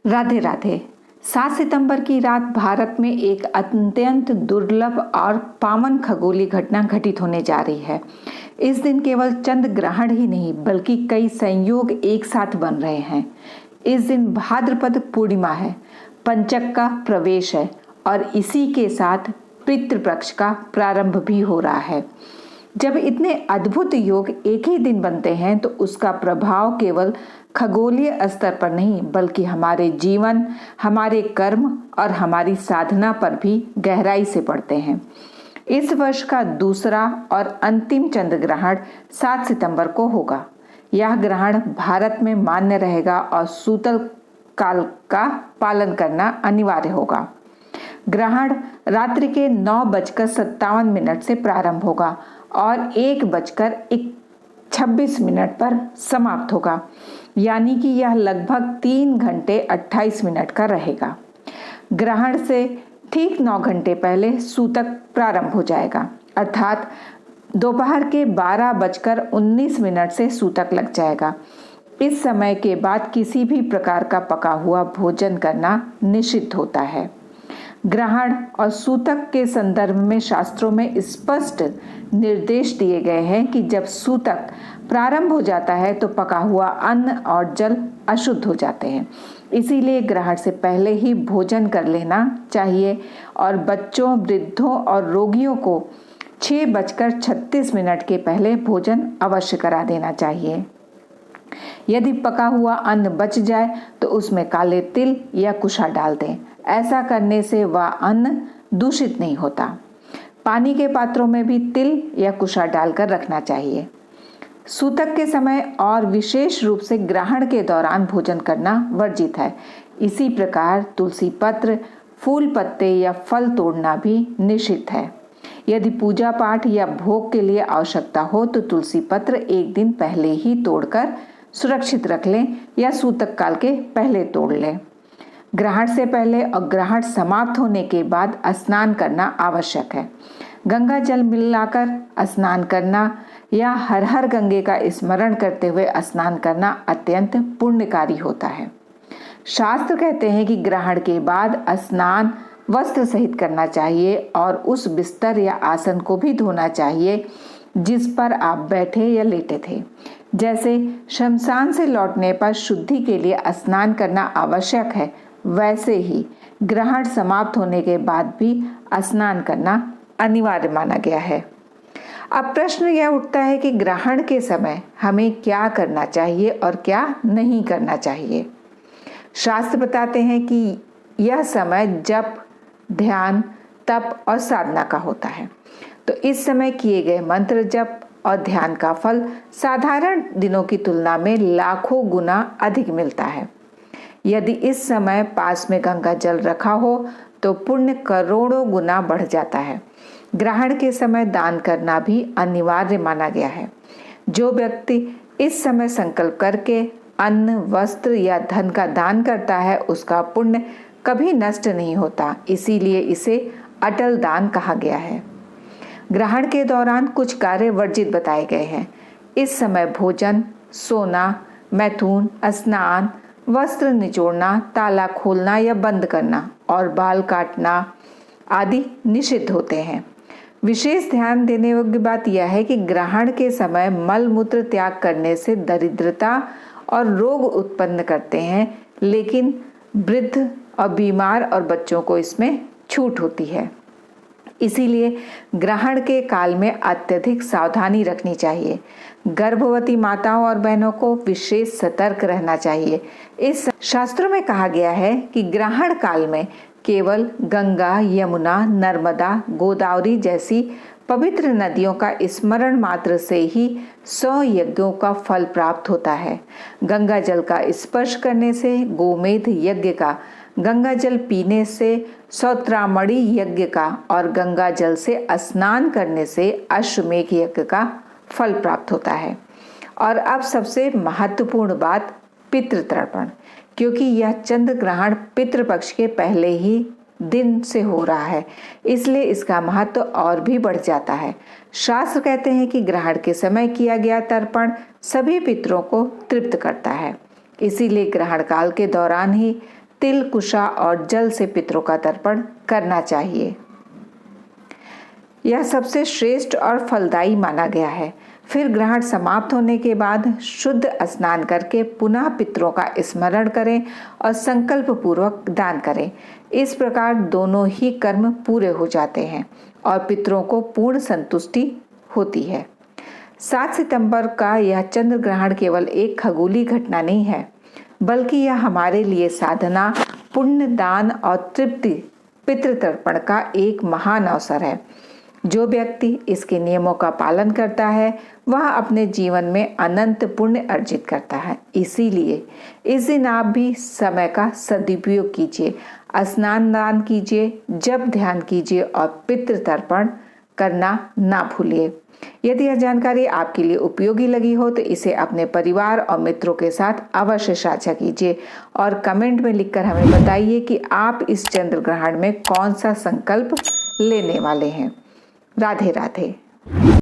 राधे राधे। 7 सितंबर की रात भारत में एक अत्यंत दुर्लभ और पावन खगोलीय घटना घटित होने जा रही है। इस दिन केवल चंद्र ग्रहण ही नहीं बल्कि कई संयोग एक साथ बन रहे हैं। इस दिन भाद्रपद पूर्णिमा है, पंचक का प्रवेश है और इसी के साथ पितृपक्ष का प्रारंभ भी हो रहा है। जब इतने अद्भुत योग एक ही दिन बनते हैं तो उसका प्रभाव केवल खगोलीय स्तर पर नहीं बल्कि हमारे जीवन, हमारे कर्म और हमारी साधना पर भी गहराई से पड़ते हैं। इस वर्ष का दूसरा और अंतिम चंद्र ग्रहण 7 सितंबर को होगा। यह ग्रहण भारत में मान्य रहेगा और सूतल काल का पालन करना अनिवार्य होगा। ग्रहण रात्रि के 9:57 से प्रारंभ होगा और 1:26 पर समाप्त होगा, यानी कि यह लगभग 3 घंटे 28 मिनट का रहेगा। ग्रहण से ठीक 9 घंटे पहले सूतक प्रारंभ हो जाएगा, अर्थात दोपहर के 12:19 से सूतक लग जाएगा। इस समय के बाद किसी भी प्रकार का पका हुआ भोजन करना निषिद्ध होता है। ग्रहण और सूतक के संदर्भ में शास्त्रों में स्पष्ट निर्देश दिए गए हैं कि जब सूतक प्रारंभ हो जाता है तो पका हुआ अन्न और जल अशुद्ध हो जाते हैं। इसीलिए ग्रहण से पहले ही भोजन कर लेना चाहिए और बच्चों, वृद्धों और रोगियों को 6:36 के पहले भोजन अवश्य करा देना चाहिए। यदि पका हुआ अन्न बच जाए तो उसमें काले तिल या कुशा डाल दें। ऐसा करने से वह अन्न दूषित नहीं होता। पानी के पात्रों में भी तिल या कुशा डालकर रखना चाहिए। सूतक के समय और विशेष रूप से ग्रहण के दौरान भोजन करना वर्जित है। इसी प्रकार तुलसी पत्र, फूल पत्ते या फल तोड़ना भी निषिद्ध है। यदि पूजा पाठ या भोग के लिए आवश्यकता हो तो तुलसी पत्र एक दिन पहले ही तोड़कर सुरक्षित रख लें या सूतक काल के पहले तोड़ लें। ग्रहण से पहले और ग्रहण समाप्त होने के बाद स्नान करना आवश्यक है। गंगा जल मिलाकर स्नान करना या हर हर गंगे का स्मरण करते हुए स्नान करना अत्यंत पुण्यकारी होता है। शास्त्र कहते हैं कि ग्रहण के बाद स्नान वस्त्र सहित करना चाहिए और उस बिस्तर या आसन को भी धोना चाहिए जिस पर आप बैठे या लेटे थे। जैसे शमशान से लौटने पर शुद्धि के लिए स्नान करना आवश्यक है, वैसे ही ग्रहण समाप्त होने के बाद भी स्नान करना अनिवार्य माना गया है। अब प्रश्न यह उठता है कि ग्रहण के समय हमें क्या करना चाहिए और क्या नहीं करना चाहिए। शास्त्र बताते हैं कि यह समय जप, ध्यान, तप और साधना का होता है। तो इस समय किए गए मंत्र जप और ध्यान का फल साधारण दिनों की तुलना में लाखों गुना अधिक मिलता है। यदि इस समय पास में गंगा जल रखा हो तो पुण्य करोड़ों गुना बढ़ जाता है। ग्रहण के समय दान करना भी अनिवार्य माना गया है। जो व्यक्ति इस समय संकल्प करके अन्न, वस्त्र या धन का दान करता है उसका पुण्य कभी नष्ट नहीं होता, इसीलिए इसे अटल दान कहा गया है। ग्रहण के दौरान कुछ कार्य वर्जित बताए गए हैं। इस समय भोजन, सोना, मैथुन, स्नान, वस्त्र निचोड़ना, ताला खोलना या बंद करना और बाल काटना आदि निषिद्ध होते हैं। विशेष ध्यान देने योग्य बात यह है कि ग्रहण के समय मल मूत्र त्याग करने से दरिद्रता और रोग उत्पन्न करते हैं, लेकिन वृद्ध और बीमार और बच्चों को इसमें छूट होती है। इसीलिए ग्रहण के काल में अत्यधिक सावधानी रखनी चाहिए। गर्भवती माताओं और बहनों को विशेष सतर्क रहना चाहिए। इस शास्त्रों में कहा गया है कि ग्रहण काल में केवल गंगा, यमुना, नर्मदा, गोदावरी जैसी पवित्र नदियों का स्मरण मात्र से ही 100 यज्ञों का फल प्राप्त होता है। गंगा जल का स्पर्श करने से गोमेध यज्ञ का, गंगा जल पीने से सौत्रामणि यज्ञ का और गंगा जल से स्नान करने से अश्वमेघ यज्ञ का फल प्राप्त होता है। और अब सबसे महत्वपूर्ण बात, पितृतर्पण, क्योंकि यह चंद्र ग्रहण पितृपक्ष के पहले ही दिन से हो रहा है, इसलिए इसका महत्व और भी बढ़ जाता है। शास्त्र कहते हैं कि ग्रहण के समय किया गया तर्पण सभी पितरों को तृप्त करता है। इसीलिए ग्रहण काल के दौरान ही तिल, कुशा और जल से पितरों का तर्पण करना चाहिए। यह सबसे श्रेष्ठ और फलदायी माना गया है। फिर ग्रहण समाप्त होने के बाद शुद्ध स्नान करके पुनः पितरों का स्मरण करें और संकल्प पूर्वक दान करें। इस प्रकार दोनों ही कर्म पूरे हो जाते हैं और पितरों को पूर्ण संतुष्टि होती है। 7 सितंबर का यह चंद्र ग्रहण केवल एक खगोलीय घटना नहीं है, बल्कि यह हमारे लिए साधना, पुण्य, दान और तृप्ति पितृतर्पण का एक महान अवसर है। जो व्यक्ति इसके नियमों का पालन करता है वह अपने जीवन में अनंत पुण्य अर्जित करता है। इसीलिए इस दिन आप भी समय का सदुपयोग कीजिए, स्नान दान कीजिए, जप ध्यान कीजिए और पितृतर्पण करना ना भूलिए। यदि यह जानकारी आपके लिए उपयोगी लगी हो तो इसे अपने परिवार और मित्रों के साथ अवश्य साझा कीजिए और कमेंट में लिखकर हमें बताइए कि आप इस चंद्र ग्रहण में कौन सा संकल्प लेने वाले हैं। राधे राधे।